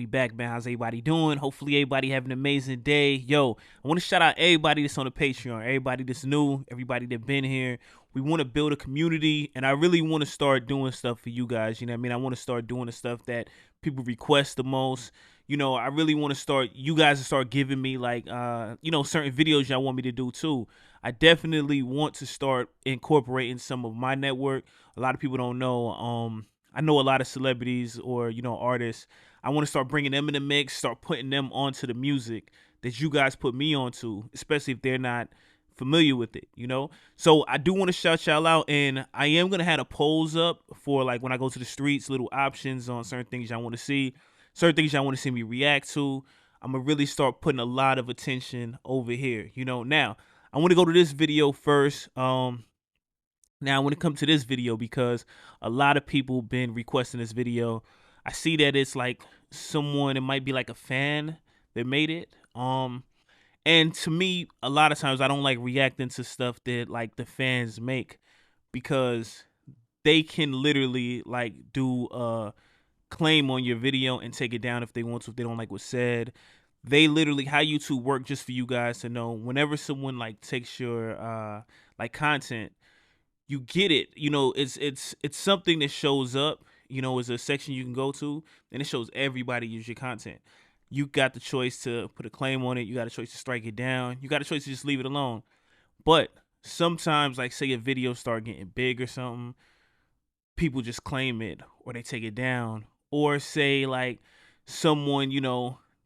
We back, man. How's everybody doing? Hopefully everybody having an amazing day. Yo, I want to shout out everybody that's on the Patreon, everybody that's new, everybody that been here. We want to build a community, and I really want to start doing stuff for you guys. You know what I mean? I want to start doing the stuff that people request the most. You know, I really want to start, you guys to start giving me like, certain videos y'all want me to do too. I definitely want to start incorporating some of my network. A lot of people don't know. I know a lot of celebrities or, artists. I want to start bringing them in the mix, start putting them onto the music that you guys put me onto, especially if they're not familiar with it. So I do want to shout y'all out, and I am going to have a polls up for like when I go to the streets, little options on certain things y'all want to see, certain things y'all want to see me react to. I'm going to really start putting a lot of attention over here. Now I want to go to this video first. Now, when it comes to this video, because a lot of people been requesting this video, I see that it's like someone, it might be like a fan that made it. And to me, a lot of times I don't like reacting to stuff that like the fans make, because they can literally like do a claim on your video and take it down if they want to, if they don't like what's said. They literally, how YouTube work, just for you guys to know, whenever someone like takes your like content, you get it. It's something that shows up. It's a section you can go to, and it shows everybody use your content. You got the choice to put a claim on it. You got a choice to strike it down. You got a choice to just leave it alone. But sometimes, like say a video start getting big or something, people just claim it or they take it down. Or say like someone,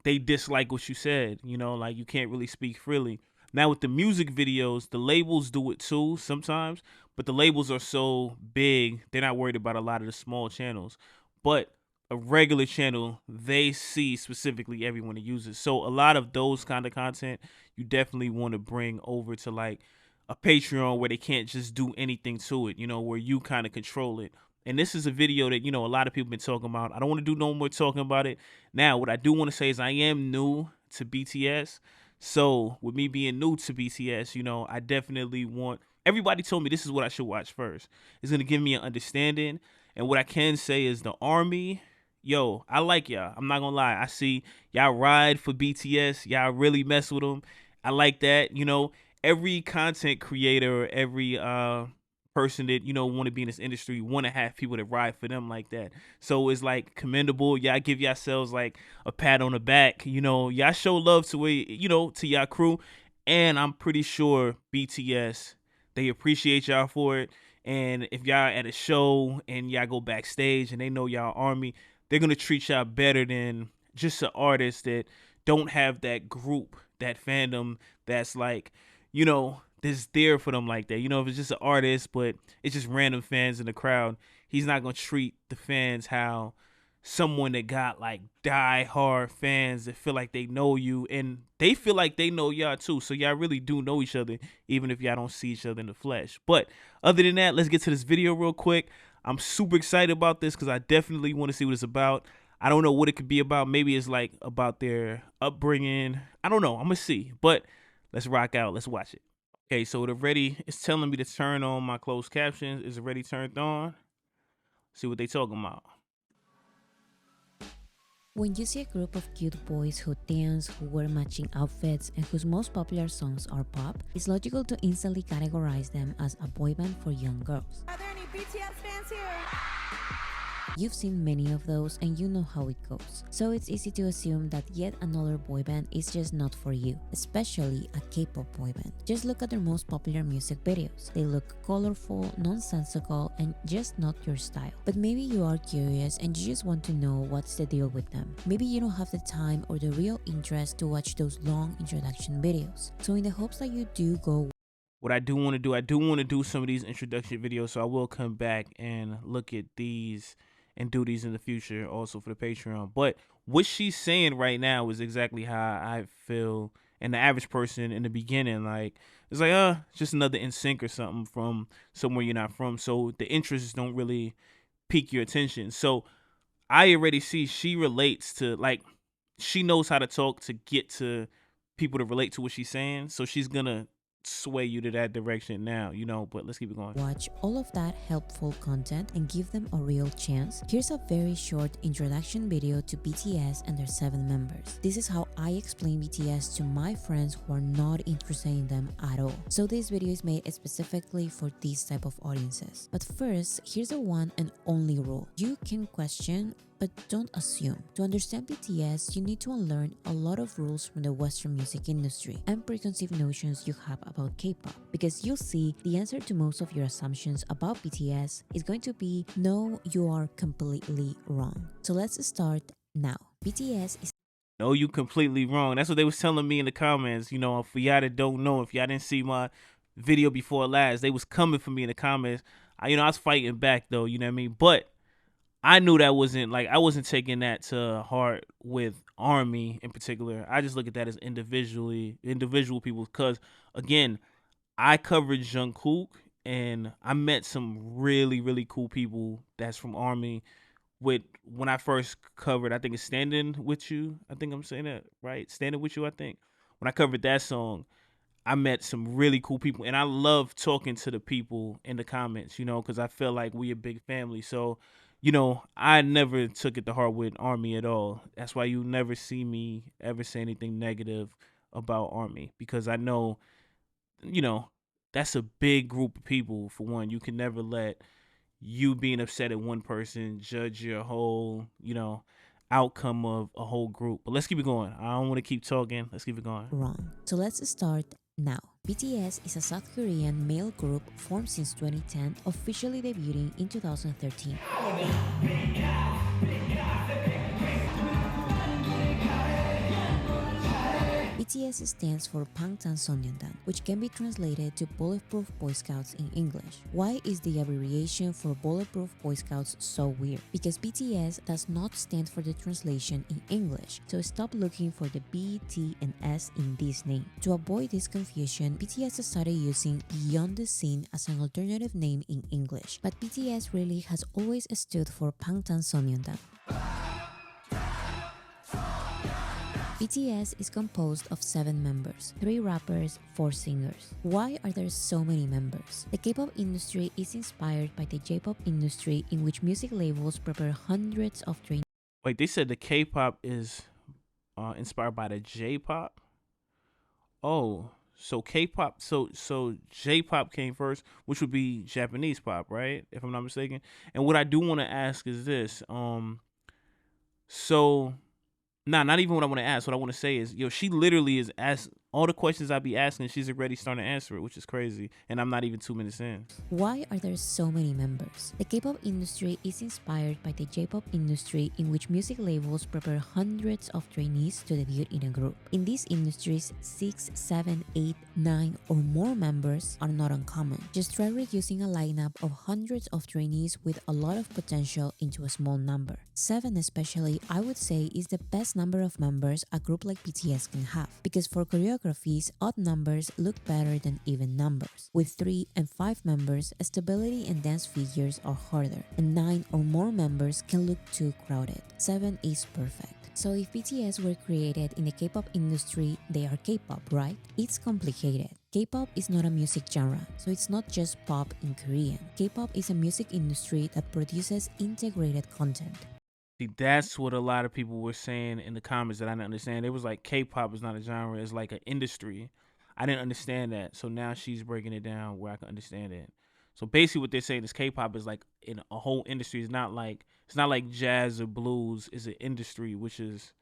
they dislike what you said, like you can't really speak freely. Now with the music videos, the labels do it too sometimes, but the labels are so big, they're not worried about a lot of the small channels. But a regular channel, they see specifically everyone that uses. So a lot of those kind of content, you definitely want to bring over to like a Patreon where they can't just do anything to it, where you kind of control it. And this is a video that, a lot of people been talking about. I don't want to do no more talking about it. Now, what I do want to say is I am new to BTS. So with me being new to BTS, I definitely want, everybody told me this is what I should watch first. It's going to give me an understanding. And what I can say is the army, yo, I like y'all. I'm not going to lie. I see y'all ride for BTS. Y'all really mess with them. I like that. Every content creator, every person that want to be in this industry want to have people that ride for them like that. So it's like commendable. Y'all give yourselves like a pat on the back. Y'all show love to to y'all crew, and I'm pretty sure BTS, they appreciate y'all for it. And if y'all at a show and y'all go backstage and they know y'all army, they're gonna treat y'all better than just an artist that don't have that group, that fandom that's like, that's there for them like that. If it's just an artist, but it's just random fans in the crowd, he's not gonna treat the fans how someone that got like die hard fans that feel like they know you and they feel like they know y'all too. So y'all really do know each other, even if y'all don't see each other in the flesh. But other than that, let's get to this video real quick. I'm super excited about this because I definitely want to see what it's about. I don't know what it could be about. Maybe it's like about their upbringing. I don't know. I'm gonna see. But let's rock out. Let's watch it. Okay, so it's telling me to turn on my closed captions. Is it already turned on? See what they talking about. When you see a group of cute boys who dance, who wear matching outfits, and whose most popular songs are pop, it's logical to instantly categorize them as a boy band for young girls. Are there any BTS fans here? You've seen many of those and you know how it goes. So it's easy to assume that yet another boy band is just not for you, especially a K-pop boy band. Just look at their most popular music videos. They look colorful, nonsensical, and just not your style. But maybe you are curious and you just want to know what's the deal with them. Maybe you don't have the time or the real interest to watch those long introduction videos. So in the hopes that you do go, what I do want to do some of these introduction videos, so I will come back and look at these and do these in the future also for the Patreon. But what she's saying right now is exactly how I feel, and the average person in the beginning, like it's like it's just another NSYNC or something from somewhere you're not from, so the interests don't really pique your attention. So I already see she relates to, like, she knows how to talk to get to people to relate to what she's saying, so she's gonna sway you to that direction now, you know, but let's keep it going. Watch all of that helpful content and give them a real chance, here's a very short introduction video to BTS and their 7 members. This is how I explain BTS to my friends who are not interested in them at all. So this video is made specifically for these type of audiences. But first, here's the one and only rule. You can question, but don't assume. To understand BTS, you need to unlearn a lot of rules from the Western music industry and preconceived notions you have about K-pop. Because you'll see the answer to most of your assumptions about BTS is going to be no, you are completely wrong. So let's start now. BTS is No, you completely wrong. That's what they was telling me in the comments. You know, for y'all that don't know, if y'all didn't see my video before last, they was coming for me in the comments. I was fighting back though, you know what I mean? But I knew that wasn't like, I wasn't taking that to heart with ARMY in particular. I just look at that as individual people, because again, I covered Jungkook and I met some really, really cool people that's from ARMY with when I first covered, I think it's Standing With You. I think I'm saying that right. Standing With You, I think. When I covered that song, I met some really cool people, and I love talking to the people in the comments, you know, because I feel like we a big family. So, you know, I never took it to heart with ARMY at all. That's why you never see me ever say anything negative about ARMY, because I know, you know, that's a big group of people. For one, you can never let you being upset at one person judge your whole, you know, outcome of a whole group. But let's keep it going. I don't want to keep talking. Let's keep it going. wrong. So let's start now. BTS is a South Korean male group formed since 2010, officially debuting in 2013. BTS stands for 방탄소년단, which can be translated to Bulletproof Boy Scouts in English. Why is the abbreviation for Bulletproof Boy Scouts so weird? Because BTS does not stand for the translation in English, so stop looking for the B, T, and S in this name. To avoid this confusion, BTS started using Beyond the Scene as an alternative name in English, but BTS really has always stood for 방탄소년단. BTS is composed of 7 members, 3 rappers, 4 singers. Why are there so many members? The K-pop industry is inspired by the J-pop industry, in which music labels prepare hundreds of trainees. Wait, they said the K-pop is inspired by the J-pop? Oh, so K-pop, so J-pop came first, which would be Japanese pop, right? If I'm not mistaken. And what I do want to ask is this, not even what I want to ask. What I want to say is, she literally is asked all the questions I be asking. She's already starting to answer it, which is crazy. And I'm not even 2 minutes in. Why are there so many members? The K-pop industry is inspired by the J-pop industry, in which music labels prepare hundreds of trainees to debut in a group. In these industries, 6, 7, 8, 9, or more members are not uncommon. Just try reducing a lineup of hundreds of trainees with a lot of potential into a small number. 7 especially, I would say, is the best number of members a group like BTS can have, because for choreographies, odd numbers look better than even numbers. With 3 and 5 members, stability and dance figures are harder, and 9 or more members can look too crowded. 7 is perfect. So if BTS were created in the K-pop industry, they are K-pop, right? It's complicated. K-pop is not a music genre, so it's not just pop in Korean. K-pop is a music industry that produces integrated content. See, that's what a lot of people were saying in the comments that I didn't understand. It was like K-pop is not a genre, it's like an industry. I didn't understand that. So now she's breaking it down where I can understand it. So basically what they're saying is K-pop is like in a whole industry. It's not like jazz or blues. It's an industry, which is,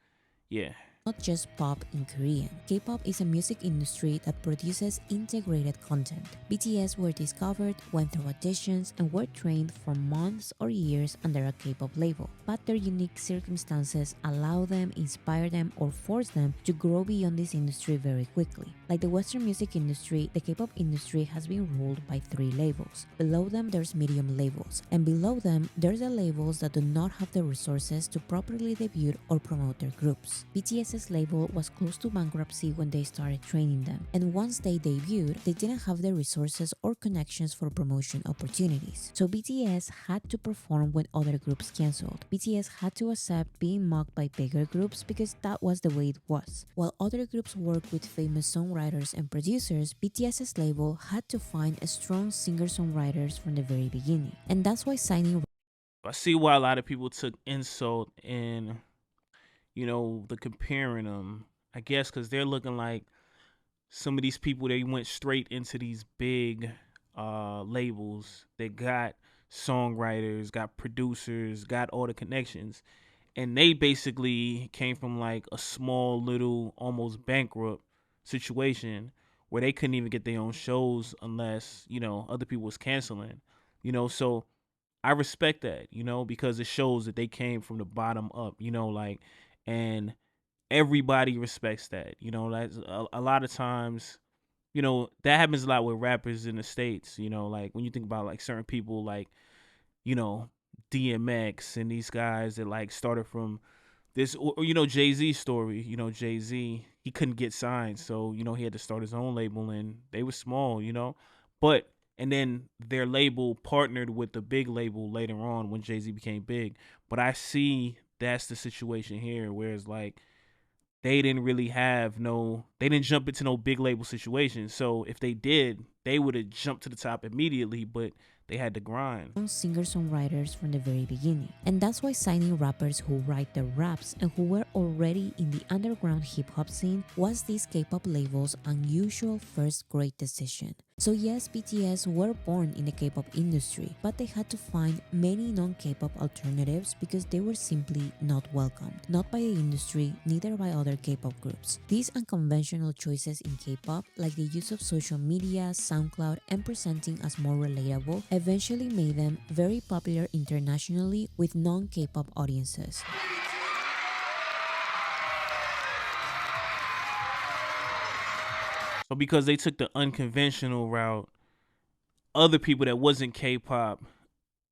yeah. Not just pop in Korean. K-pop is a music industry that produces integrated content. BTS were discovered, went through auditions, and were trained for months or years under a K-pop label. But their unique circumstances allow them, inspire them, or force them to grow beyond this industry very quickly. Like the Western music industry, the K-pop industry has been ruled by 3 labels. Below them, there's medium labels, and below them, there's the labels that do not have the resources to properly debut or promote their groups. BTS BTS's label was close to bankruptcy when they started training them, and once they debuted, they didn't have the resources or connections for promotion opportunities. So BTS had to perform when other groups cancelled. BTS had to accept being mocked by bigger groups because that was the way it was. While other groups worked with famous songwriters and producers, BTS's label had to find a strong singer-songwriters from the very beginning. And that's why signing... I see why a lot of people took insult in, the comparing them. I guess because they're looking like some of these people, they went straight into these big labels that got songwriters, got producers, got all the connections. And they basically came from like a small little almost bankrupt situation where they couldn't even get their own shows unless, other people was canceling. So I respect that, because it shows that they came from the bottom up, and everybody respects that. That's a lot of times, that happens a lot with rappers in the States, like when you think about like certain people like, DMX and these guys that like started from this, or Jay-Z story, Jay-Z, he couldn't get signed. So, he had to start his own label and they were small, but, and then their label partnered with the big label later on when Jay-Z became big. But I see that's the situation here, where it's like they didn't really have they didn't jump into no big label situation. So if they did, they would have jumped to the top immediately, but they had to grind. Singer-songwriters from the very beginning. And that's why signing rappers who write the raps and who were already in the underground hip-hop scene was these K-pop labels' unusual first great decision. So yes, BTS were born in the K-pop industry, but they had to find many non-K-pop alternatives because they were simply not welcomed. Not by the industry, neither by other K-pop groups. These unconventional choices in K-pop, like the use of social media, SoundCloud, and presenting as more relatable, eventually made them very popular internationally with non-K-pop audiences. So because they took the unconventional route, other people that wasn't K-pop,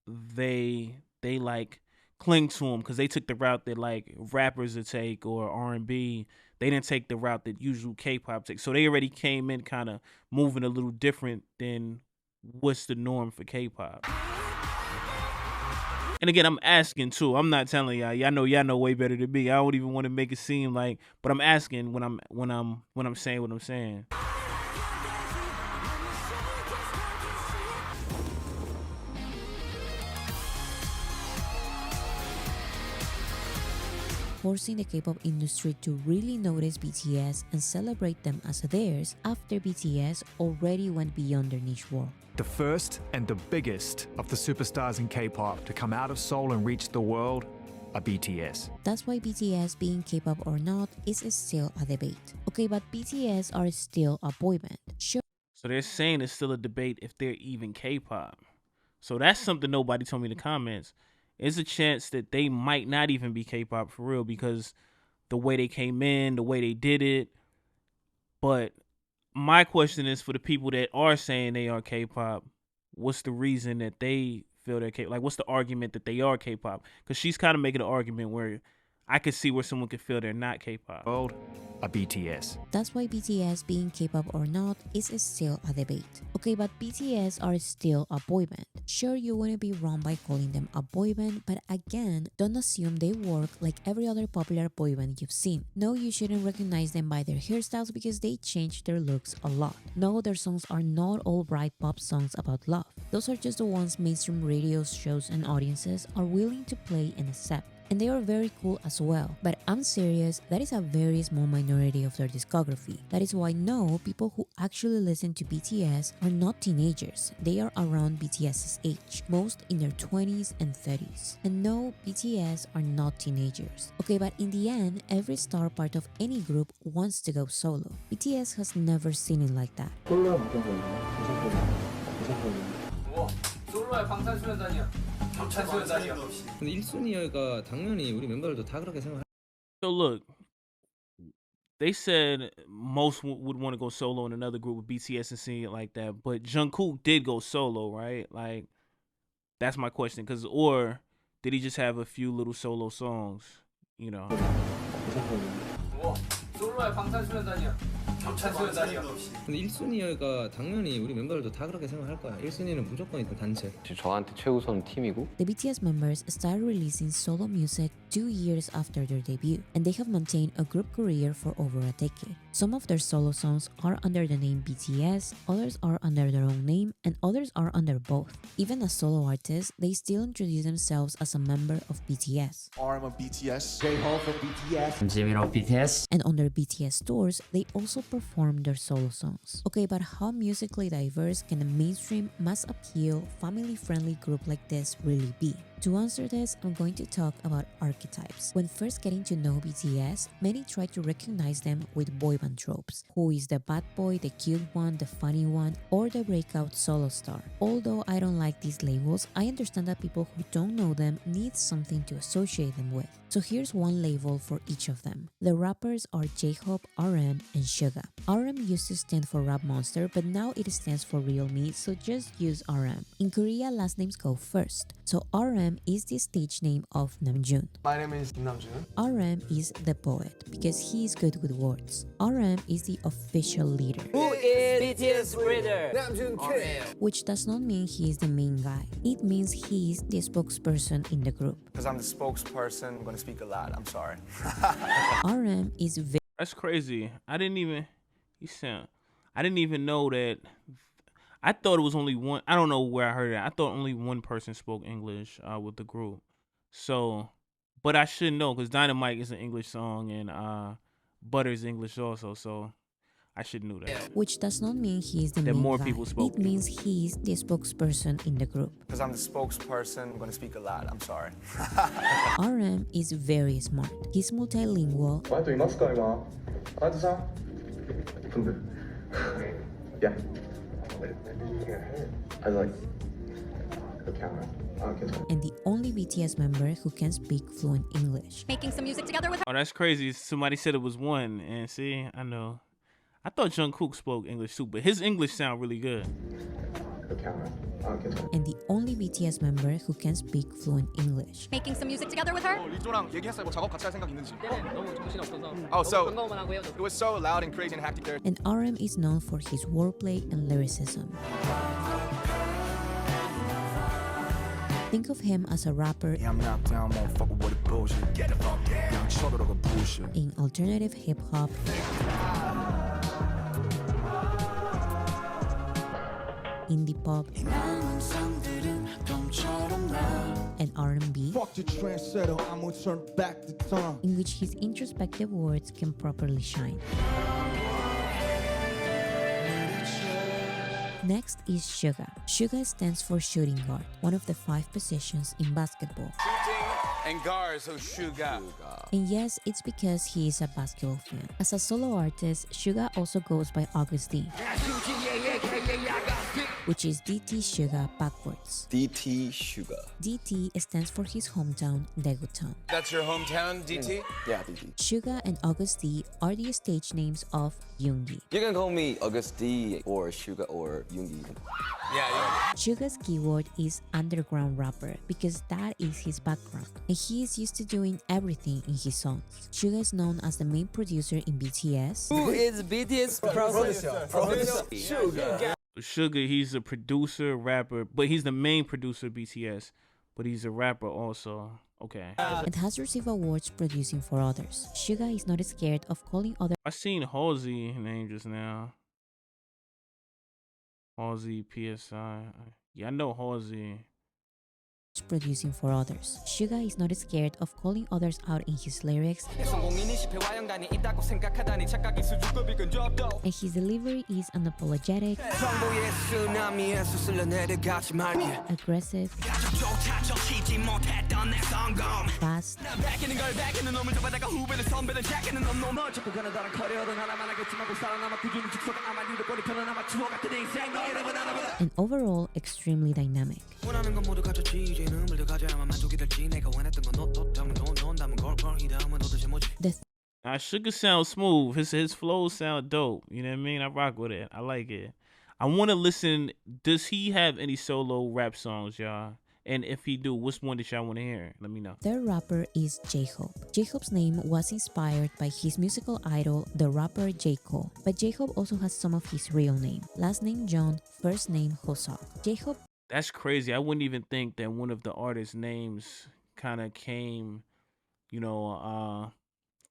they like cling to them because they took the route that like rappers would take, or R&B. They didn't take the route that usual K-pop takes. So they already came in kind of moving a little different than what's the norm for K-pop. And again, I'm asking too. I'm not telling y'all. Y'all know way better than me. I don't even want to make it seem like, but I'm asking when I'm saying what I'm saying. Forcing the K-pop industry to really notice BTS and celebrate them as theirs after BTS already went beyond their niche world. The first and the biggest of the superstars in K-pop to come out of Seoul and reach the world are BTS. That's why BTS being K-pop or not is still a debate. Okay, but BTS are still a boy band. Sure. So they're saying it's still a debate if they're even K-pop. So that's something nobody told me in the comments. There's a chance that they might not even be K-pop for real because the way they came in, the way they did it. But my question is, for the people that are saying they are K-pop, what's the reason that they feel they're K-pop? Like, what's the argument that they are K-pop? Because she's kind of making an argument where I could see where someone could feel they're not K-pop. World are BTS. That's why BTS being K-pop or not is still a debate. Okay, but BTS are still a boy band. Sure, you wouldn't be wrong by calling them a boy band, but again, don't assume they work like every other popular boy band you've seen. No, you shouldn't recognize them by their hairstyles because they change their looks a lot. No, their songs are not all bright pop songs about love. Those are just the ones mainstream radio shows and audiences are willing to play and accept. And they are very cool as well. But I'm serious, that is a very small minority of their discography. That is why no, people who actually listen to BTS are not teenagers. They are around BTS's age, most in their 20s and 30s. And no, BTS are not teenagers. Okay, but in the end, every star part of any group wants to go solo. BTS has never seen it like that. 솔로야 방탄소년단이야. 방탄소년단이야. 근데 1순위가 당연히 우리 멤버들도 다 그렇게 생각해. So look, they said most would want to go solo in another group with BTS and seeing it like that, but Jungkook did go solo, right? Like, that's my question. Or did he just have a few little solo songs, 솔로야 방탄소년단이야. 방탄소년단이야. 근데 1순위가 당연히 우리 멤버들도 다 그렇게 생각할 거야. 1순위는 무조건 일단 단체. 저한테 최우선 팀이고 The BTS members started releasing solo music 2 years after their debut, and they have maintained a group career for over a decade. Some of their solo songs are under the name BTS, others are under their own name, and others are under both. Even as solo artists, they still introduce themselves as a member of BTS. I'm a BTS. J-Hope from BTS. Jimin of BTS. And on their BTS tours, they also perform their solo songs. Okay, but how musically diverse can a mainstream, mass appeal, family-friendly group like this really be? To answer this, I'm going to talk about archetypes. When first getting to know BTS, many try to recognize them with boy band tropes. Who is the bad boy, the cute one, the funny one, or the breakout solo star? Although I don't like these labels, I understand that people who don't know them need something to associate them with. So here's one label for each of them. The rappers are J-Hope, RM, and Suga. RM used to stand for Rap Monster, but now it stands for Real Me, so just use RM. In Korea, last names go first. So RM is the stage name of Namjoon. My name is Namjoon. RM is the poet because he is good with words. RM is the official leader, Who is BTS leader? Namjoon K. which does not mean he is the main guy. It means he is the spokesperson in the group. Because I'm the spokesperson, I'm going to speak a lot. I'm sorry. RM is That's crazy. I didn't even know that. I thought it was only one. I don't know where I heard it. I thought only one person spoke English with the group. So, but I should know because Dynamite is an English song and Butter is English also. So I should know that. which does not mean he is the That main more guy. people spoke. It means he is the spokesperson in the group. Because I'm the spokesperson, I'm going to speak a lot. I'm sorry. RM is very smart. He's multilingual, あといますか今あとさ근데 yeah I like the camera 괜찮아 and the only BTS member who can speak fluent English. Making some music together with her. Oh, that's crazy. Somebody said it was one, and see, I know. I thought Jungkook spoke English too, but his English sound really good. the camera 괜찮아 And the only BTS member who can speak fluent English. Making some music together with her. 리조랑 얘기했어요. 뭐 작업 같이 할 생각 있는지. 너무 정신 없어서. Oh, so 반가워만 하고 헤어졌어. it was so loud and crazy and hectic there. And RM is known for his wordplay and lyricism. Think of him as a rapper I'm knocked down, motherfucker, what a bullshit. Get the fuck down. Young 쳐들어가 bullshit. in alternative hip hop, indie pop, and R&B, Fuck the trendsetter, I'm gonna turn back the time in which his introspective words can properly shine. Next is Suga. Suga stands for shooting guard, one of the 5 positions in basketball. And guards, so Suga. And yes, it's because he is a basketball fan. As a solo artist, Suga also goes by August D, which is DT Suga backwards. DT Suga. DT stands for his hometown, Daegutown. That's your hometown, DT? Yeah, DT. Suga and August D are the stage names of Yoongi. You can call me August D or Suga or Yoongi. Yeah. Suga's keyword is underground rapper because that is his background, and he is used to doing everything in his songs. Suga is known as the main producer in BTS, Who is BTS producer? Suga, he's a producer, rapper, but he's the main producer of BTS, but he's a rapper also. Okay. and has received awards producing for others. Suga is not scared of calling others I seen Halsey name just now. Halsey, PSI. Yeah, I know Halsey. producing for others. Suga is not scared of calling others out in his lyrics, and his delivery is unapologetic, aggressive, fast, and overall extremely dynamic. Suga sounds smooth. His flows sound dope. You know what I mean? I rock with it. I like it. I want to listen. Does he have any solo rap songs, y'all? And if he do, what's one that y'all want to hear? Let me know. Their rapper is J-Hope. J-Hope's name was inspired by his musical idol, the rapper J. Cole. But J-Hope also has some of his real name. Last name John, first name Hosok. J-Hope. That's crazy. I wouldn't even think that one of the artist's names kind of came,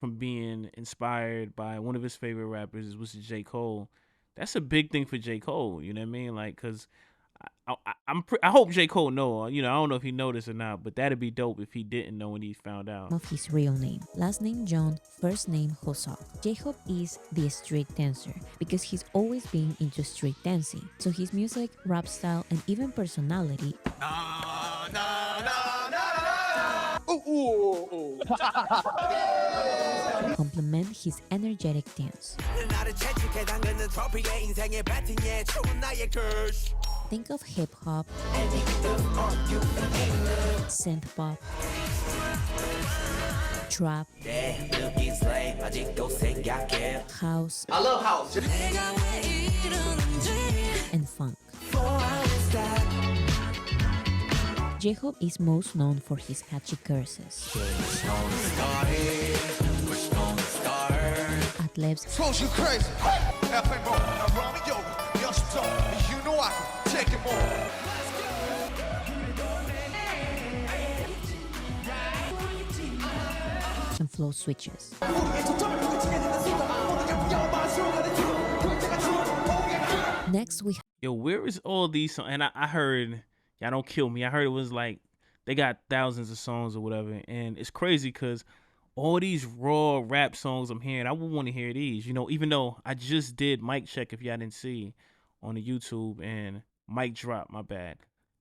from being inspired by one of his favorite rappers, which is J. Cole. That's a big thing for J. Cole. You know what I mean? Like, cause I hope J. Cole know. I don't know if he noticed or not, but that'd be dope if he didn't know when he found out. Of his real name. Last name John, first name Hosok. J-Hope is the street dancer because he's always been into street dancing. So his music, rap style, and even personality complement his energetic dance. Think of hip-hop, synth-pop, trap, house, I love house. and funk. J-Hope is most known for his catchy curses. Ad-libs, you crazy. You know I can take it more. and flow switches. Next we Yo, where is all these songs? And I heard, y'all don't kill me, I heard it was like they got thousands of songs or whatever, and it's crazy because all these raw rap songs I'm hearing, I would want to hear these, even though I just did mic check, if y'all didn't see on the YouTube, and mic drop, my bad.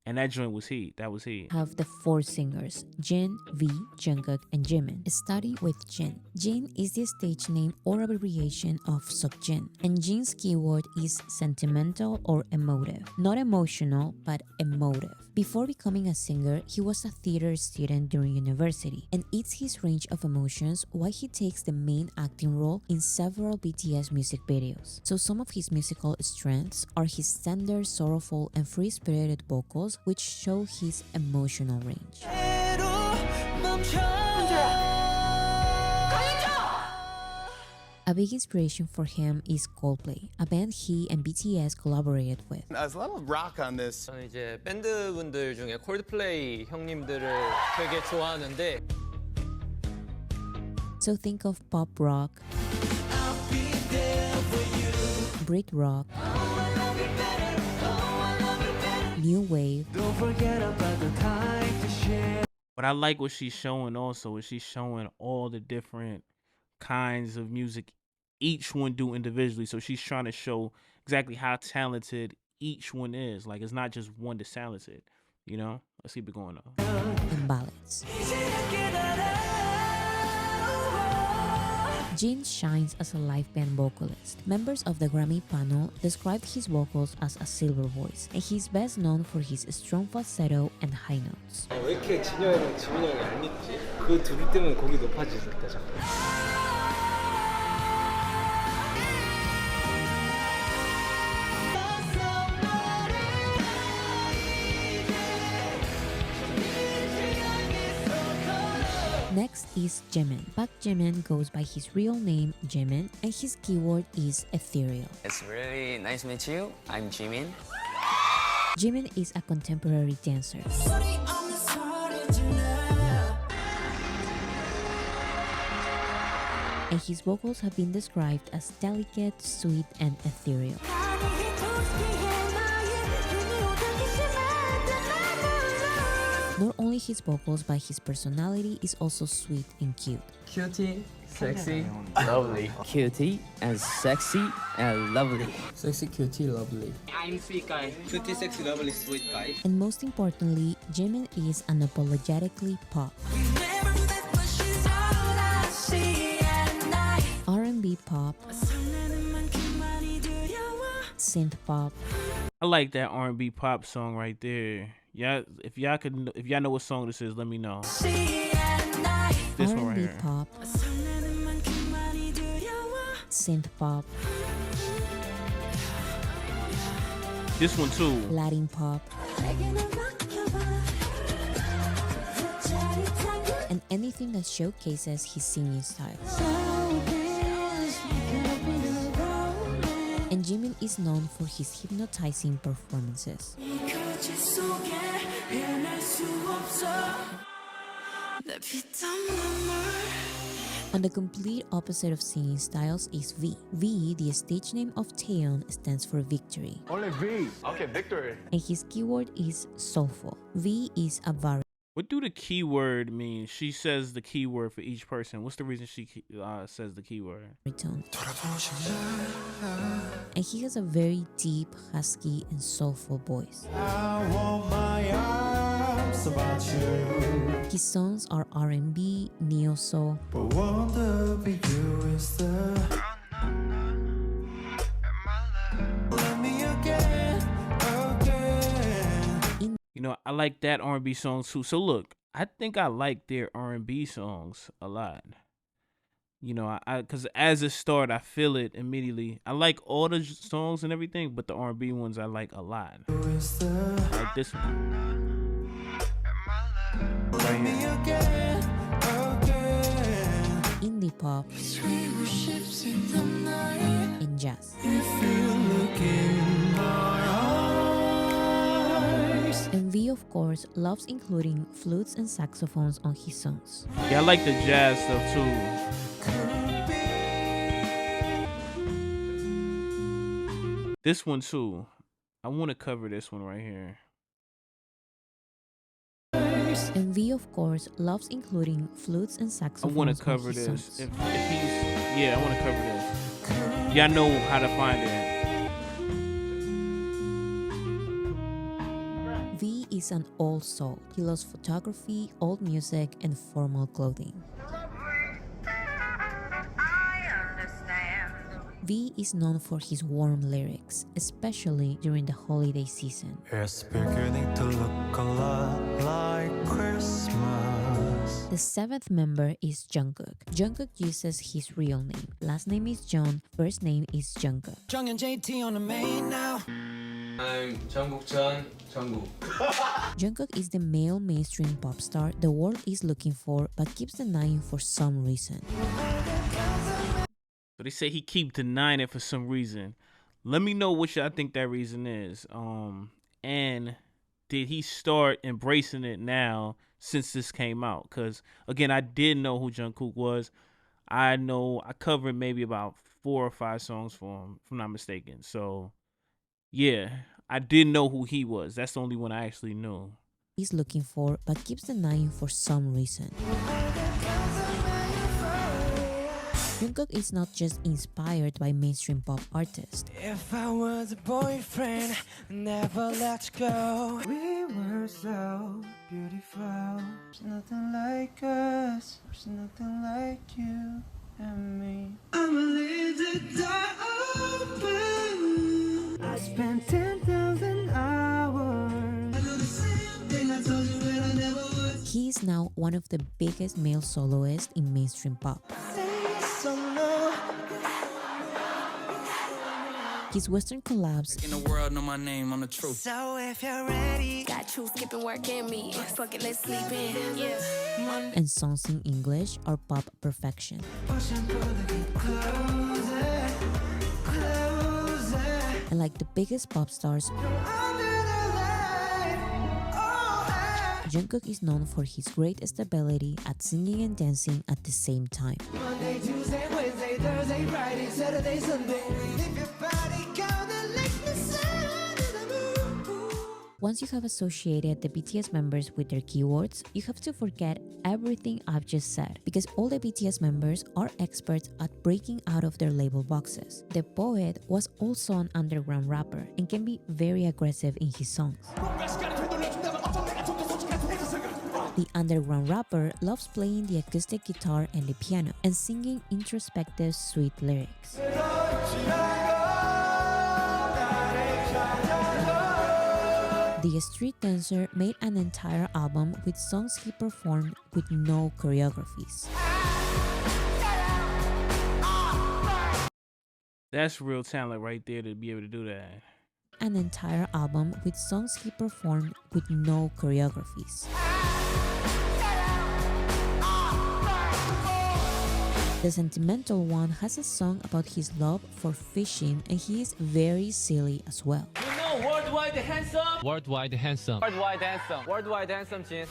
And that joint was heat. That was heat. have the four singers, Jin, V, Jungkook, and Jimin. Study with Jin. Jin is the stage name or abbreviation of Seokjin, and Jin's keyword is sentimental or emotive. Not emotional, but emotive. Before becoming a singer, he was a theater student during university, and it's his range of emotions why he takes the main acting role in several BTS music videos. So some of his musical strengths are his tender, sorrowful, and free-spirited vocals, which show his emotional range. A big inspiration for him is Coldplay, a band he and BTS collaborated with. There's a lot of rock on this. 저는 이제 밴드분들 중에 콜드플레이 형님들을 되게 좋아하는데 So think of pop rock, Brit rock, new wave, But I like what she's showing also, is she's showing all the different kinds of music each one do individually. So she's trying to show exactly how talented each one is. Like, it's not just one that's talented, Let's keep it going on. and ballads. Jin shines as a live band vocalist. Members of the Grammy panel described his vocals as a silver voice, and he's best known for his strong falsetto and high notes. 왜 이렇게 진여 형이랑 지민 형이 안 입지? 그 둘이 때문에 곡이 높아질 때 자꾸. Next is Jimin. Park Jimin goes by his real name Jimin, and his keyword is ethereal. It's really nice to meet you. I'm Jimin. Jimin is a contemporary dancer. And his vocals have been described as delicate, sweet, and ethereal. Not only his vocals, but his personality is also sweet and cute. Cutie, sexy, lovely. Cutie and sexy and lovely. Sexy, cutie, lovely. I'm sweet guy. Cutie, sexy, lovely, sweet guy. And most importantly, Jimin is unapologetically pop. R&B pop, synth pop, I like that R&B pop song right there. Yeah, if y'all know what song this is, let me know. This one right R&B here. pop, synth pop, This one too. Latin pop, and anything that showcases his singing style. And Jimin is known for his hypnotizing performances. On the complete opposite of singing styles is V. V, the stage name of Taeyeon, stands for victory. Only V. Okay, victory. And his keyword is soulful. V is a variant. What do the keyword mean? She says the keyword for each person. What's the reason she says the keyword? Tone. And he has a very deep, husky, and soulful voice. His songs are R&B, neo-soul, You know, I like that R&B song too. So look, I think I like their R&B songs a lot. You know, because as a start, I feel it immediately. I like all the songs and everything, but the R&B ones I like a lot. I like this one. indie pop, and jazz. And V, of course, loves including flutes and saxophones on his songs. Yeah, I like the jazz stuff too. This one too. I want to cover this one right here. And V, of course, loves including flutes and I saxophones want to cover on his this. songs. If he's, yeah, I want to cover this. Y'all know how to find it. V is an old soul. He loves photography, old music, and formal clothing. V is known for his warm lyrics, especially during the holiday season. It's beginning to look a lot like Christmas. The seventh member is Jungkook. Jungkook uses his real name. Last name is Jeon, first name is Jungkook. Jung and JT on the main now. I'm Jungkook Jungkook. Jungkook is the male mainstream pop star the world is looking for but keeps denying for some reason. So they say he keep denying it for some reason. Let me know what y'all think that reason is. And did he start embracing it now since this came out? Because again, I didn't know who Jungkook was. I know I covered maybe about 4 or 5 songs for him, if I'm not mistaken. So yeah, I didn't know who he was. That's the only one I actually knew. He's looking for but keeps denying for some reason. Jungkook is not just inspired by mainstream pop artists. If I was a boyfriend, never let you go. We were so beautiful. There's nothing like us. There's nothing like you and me. I'ma leave the door open. I spent 10,000 hours. I do the same thing I told you when I never would. He is now one of the biggest male soloists in mainstream pop. His Western collabs In the world, know my name, I'm the truth. So if you're ready, got you skipping work and me. Fuck it, let's sleep in. Yeah. and songs in English are pop perfection. And like the biggest pop stars, Jungkook is known for his great stability at singing and dancing at the same time. Monday, Tuesday, Wednesday, Thursday, Friday, Saturday, Sunday. If your body counted like the sun in the moon. Once you have associated the BTS members with their keywords, you have to forget everything I've just said, because all the BTS members are experts at breaking out of their label boxes. The poet was also an underground rapper and can be very aggressive in his songs. The underground rapper loves playing the acoustic guitar and the piano and singing introspective, sweet lyrics. The street dancer made an entire album with songs he performed with no choreographies. That's real talent right there to be able to do that. An entire album with songs he performed with no choreographies. The sentimental one has a song about his love for fishing, and he is very silly as well. You know worldwide handsome. Worldwide handsome. Worldwide handsome. Worldwide handsome, Jin.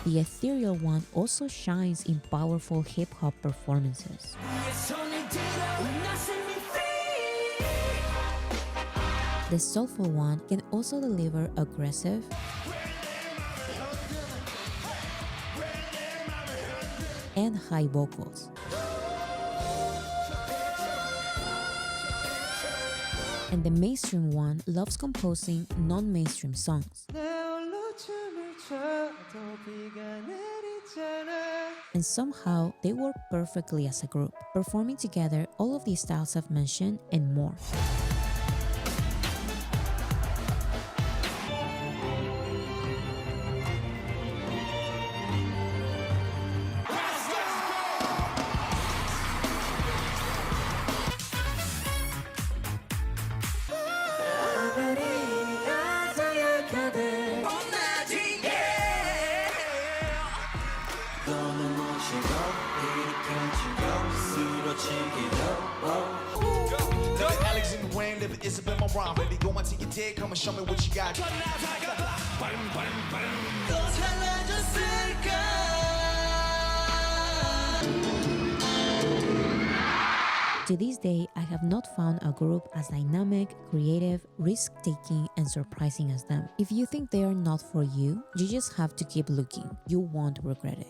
The ethereal one also shines in powerful hip-hop performances. The soulful one can also deliver aggressive and high vocals. And the mainstream one loves composing non-mainstream songs. And somehow they work perfectly as a group, performing together all of the styles I've mentioned and more. Come and show me what you got. To this day, I have not found a group as dynamic, creative, risk-taking, and surprising as them. If you think they are not for you, you just have to keep looking. You won't regret it.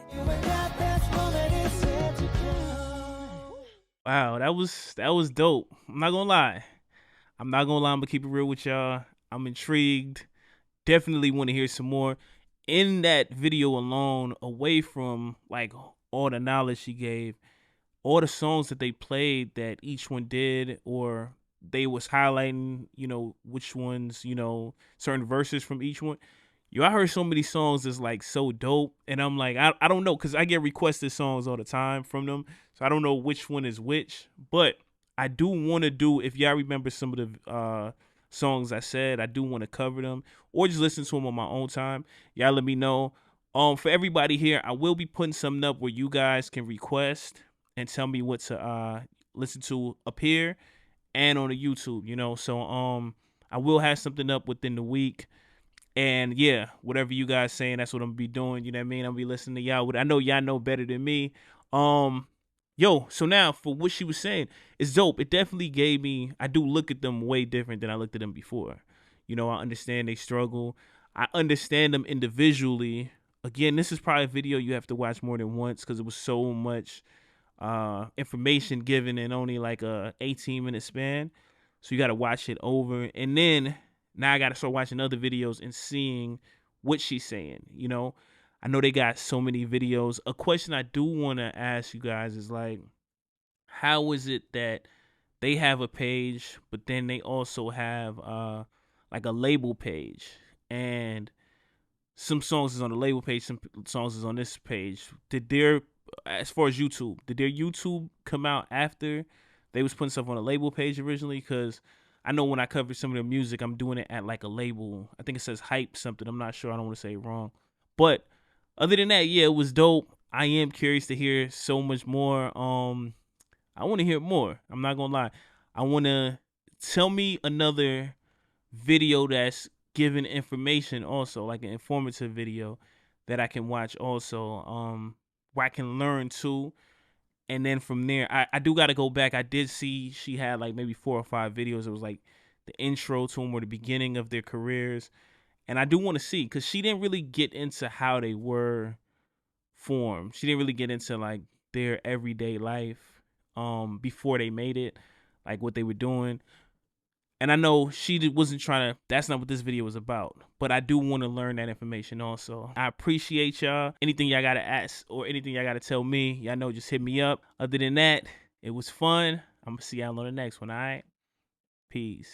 Wow, that was dope. I'm not gonna lie. I'm gonna keep it real with y'all. I'm intrigued. Definitely want to hear some more. In that video alone, away from like all the knowledge she gave, all the songs that they played that each one did, or they was highlighting, which ones, certain verses from each one. I heard so many songs that's like so dope, and I'm like, I don't know, because I get requested songs all the time from them, so I don't know which one is which, but I do want to do, if y'all remember some of the songs I said, I do want to cover them, or just listen to them on my own time. Y'all let me know. For everybody here, I will be putting something up where you guys can request and tell me what to listen to up here and on the YouTube, so I will have something up within the week. And yeah, whatever you guys saying, that's what I'm gonna be doing. You know what I mean? I'm gonna be listening to y'all. I know y'all know better than me. So now for what she was saying, it's dope. It definitely gave me, I do look at them way different than I looked at them before. I understand they struggle. I understand them individually. Again, this is probably a video you have to watch more than once because it was so much information given in only like a 18-minute span. So you got to watch it over. And then now I got to start watching other videos and seeing what she's saying. I know they got so many videos. A question I do want to ask you guys is like, how is it that they have a page, but then they also have like a label page, and some songs is on the label page, some songs is on this page? As far as YouTube, did their YouTube come out after they was putting stuff on a label page originally? Because I know when I cover some of their music, I'm doing it at like a label. I think it says Hype something. I'm not sure. I don't want to say it wrong. But other than that, yeah, it was dope. I am curious to hear so much more. I want to hear more. I'm not going to lie. I want to tell me another video that's giving information also, like an informative video that I can watch also, where I can learn too. And then from there, I do got to go back. I did see she had like maybe 4 or 5 videos. It was like the intro to them or the beginning of their careers. And I do want to see, because she didn't really get into how they were formed. She didn't really get into like their everyday life before they made it, like what they were doing. And I know she wasn't trying to, that's not what this video was about. But I do want to learn that information also. I appreciate y'all. Anything y'all got to ask or anything y'all got to tell me, y'all know, just hit me up. Other than that, it was fun. I'm going to see y'all on the next one, all right? Peace.